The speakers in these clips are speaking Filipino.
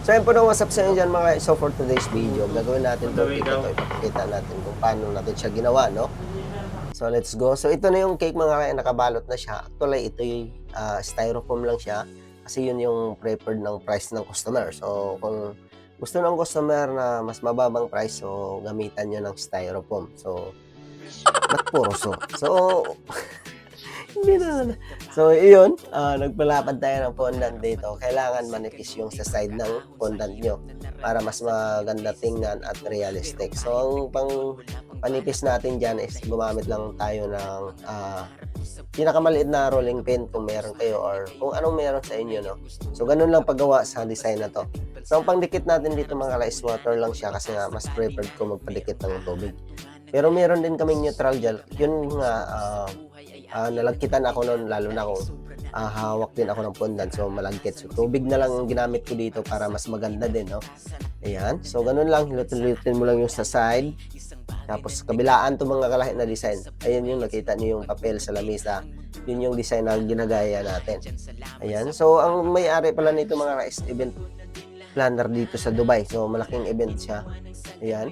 So yun po na what's up sa inyo dyan mga. So for today's video, gagawin natin itong cake na to. Ipapakita natin kung paano natin siya ginawa, no? So let's go. So ito na yung cake mga kaya, nakabalot na siya. Actually, ito yung styrofoam lang siya. Kasi yun yung preferred ng price ng customer. So kung gusto ng customer na mas mababang price, so gamitan nyo ng styrofoam. So, ba't puro so, hindi na. So, yun, nagpalapad tayo ng fondant dito. Kailangan manipis yung sa side ng fondant nyo para mas maganda tingnan at realistic. So, ang panipis natin dyan is gumamit lang tayo ng pinakamaliit na rolling pin kung meron kayo or kung anong meron sa inyo, no? So, ganun lang paggawa sa design na to. So, ang pangdikit natin dito mga ice water lang siya kasi nga mas preferred ko magpadikit ng tubig. Pero meron din kaming neutral gel. Yun nga, nalagkitan ako noon, lalo na kung hawak din ako ng fondant, so malagkit. So tubig na lang ang ginamit ko dito para mas maganda din, no? Ayan, so ganun lang, hilutin mo lang yung sa side. Tapos kabilaan to mga kalahit na design. Ayan yung nakita niyo yung papel sa lamesa. Yun yung design na ginagaya natin. Ayan, so ang may-ari pala nito mga rice event planner dito sa Dubai. So malaking event siya. Ayan.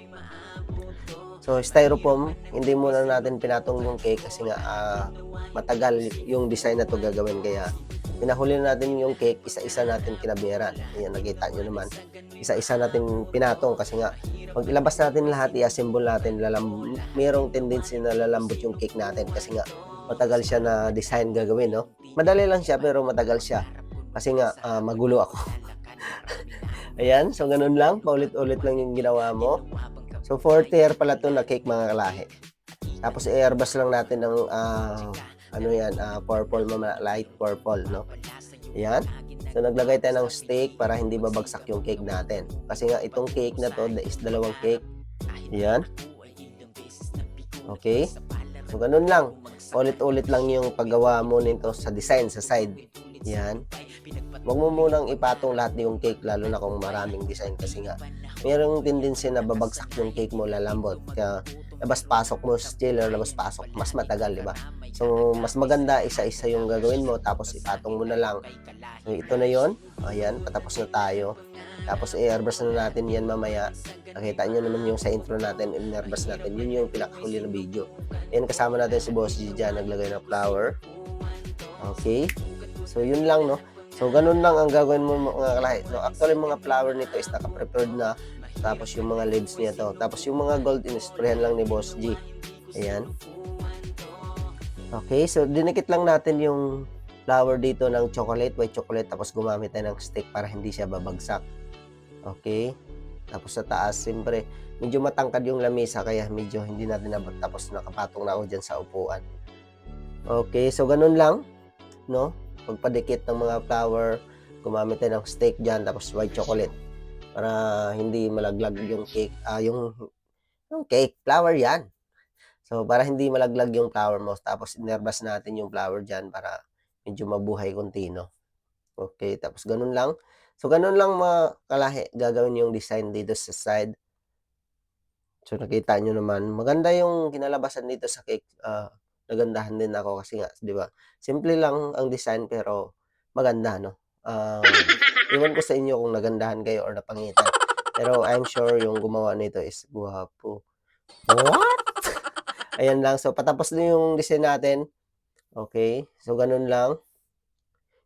So, styrofoam, hindi muna natin pinatong yung cake kasi nga matagal yung design na to gagawin. Kaya, pinahuli natin yung cake, isa-isa natin kinabiran. Ayan, nakita nyo naman. Isa-isa natin pinatong kasi nga, pag ilabas natin lahat, i-assemble natin, mayroong tendency na lalambot yung cake natin kasi nga, matagal siya na design gagawin, no? Madali lang siya pero matagal siya kasi nga, magulo ako. Ayan, so ganun lang, paulit-ulit lang yung ginawa mo. So, 4 tier pala to na cake mga kalahi. Tapos, i-airbrush lang natin ng, purple, light purple, no? Ayan. So, naglagay tayo ng stick para hindi babagsak yung cake natin. Kasi nga, itong cake na to is dalawang cake. Ayan. Okay. So, ganun lang. Ulit-ulit lang yung paggawa mo nito sa design, sa side. Ayan. Huwag mo munang ipatong lahat yung cake, lalo na kung maraming design kasi nga, mayroong tendency na babagsak yung cake mo, lalambot. Kaya, labas-pasok mo still or labas-pasok, mas matagal, di ba? So, mas maganda, isa-isa yung gagawin mo, tapos ipatong mo na lang. So, ito na yon. Ayan, patapos na tayo. Tapos, i-airbrush na natin yan mamaya. Nakita nyo naman yung sa intro natin, i-airbrush natin. Yun yung pinakahuli na video. Ayan, kasama natin si Boss G dyan, naglagay ng flower. Okay. So, yun lang, no? So, ganun lang ang gagawin mo mga kalahi. So, actually, mga flower nito is naka-prepared na. Tapos, yung mga leaves niya to. Tapos, yung mga gold, in-sprayan lang ni Boss G. Ayan. Okay, so, dinikit lang natin yung flower dito ng chocolate, white chocolate. Tapos, gumamit tayo ng stick para hindi siya babagsak. Okay. Tapos, sa taas, siyempre, medyo matangkad yung lamesa. Kaya, medyo hindi natin nabot. Tapos, nakapatong na ako dyan sa upuan. Okay, so, ganun lang. No? Pagpadikit ng mga flower, gumamit tayo ng stick dyan, tapos white chocolate para hindi malaglag yung cake, yung cake, flower yan. So, para hindi malaglag yung flower mo, tapos inerbas natin yung flower dyan para medyo mabuhay kuntino. Okay, tapos ganun lang. So, ganun lang mga kalahi, gagawin yung design dito sa side. So, nakita nyo naman, maganda yung kinalabasan dito sa cake. Nagandahan din ako kasi nga, di ba? Simple lang ang design pero maganda, no? Iwan ko sa inyo kung nagandahan kayo or napangitan. Pero I'm sure yung gumawa nito is guwapo. What? Ayan lang. So, patapos na yung design natin. Okay. So, ganun lang.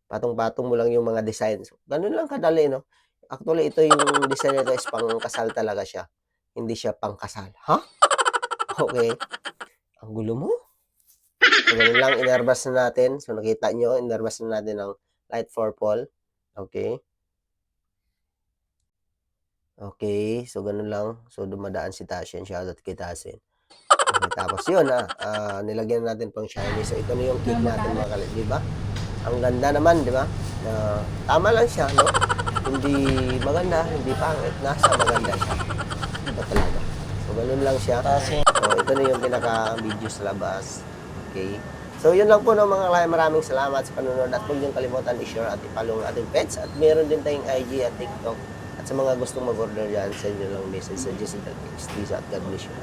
Patong-patong mo lang yung mga design. So, ganun lang kadali, no? Actually, ito yung design nito is pang kasal talaga siya. Hindi siya pang kasal. Ha? Okay. Ang gulo mo? So, ganun lang, inerbas na natin. So, nakita nyo, inerbas na natin ng light purple. Okay. Okay, so ganun lang. So, dumadaan si Tashin. Shoutout kay Tashin. Okay, tapos yun, nilagyan natin pang shiny. So, ito na yung cake natin mga kalit, di ba? Ang ganda naman, di ba? Tama lang siya, no? Hindi maganda, hindi pangit. Nasa maganda siya. Ito talaga. So, ganun lang siya. So, ito na yung pinaka-video sa labas. Okay. So, yun lang po no, mga kalaya. Maraming salamat sa panunod at huwag niyong kalimutan i-share at i-follow ang ating pets. At meron din tayong IG at TikTok. At sa mga gustong mag-order dyan, send nyo lang message sa Jessica Cakes. Peace out. God bless you.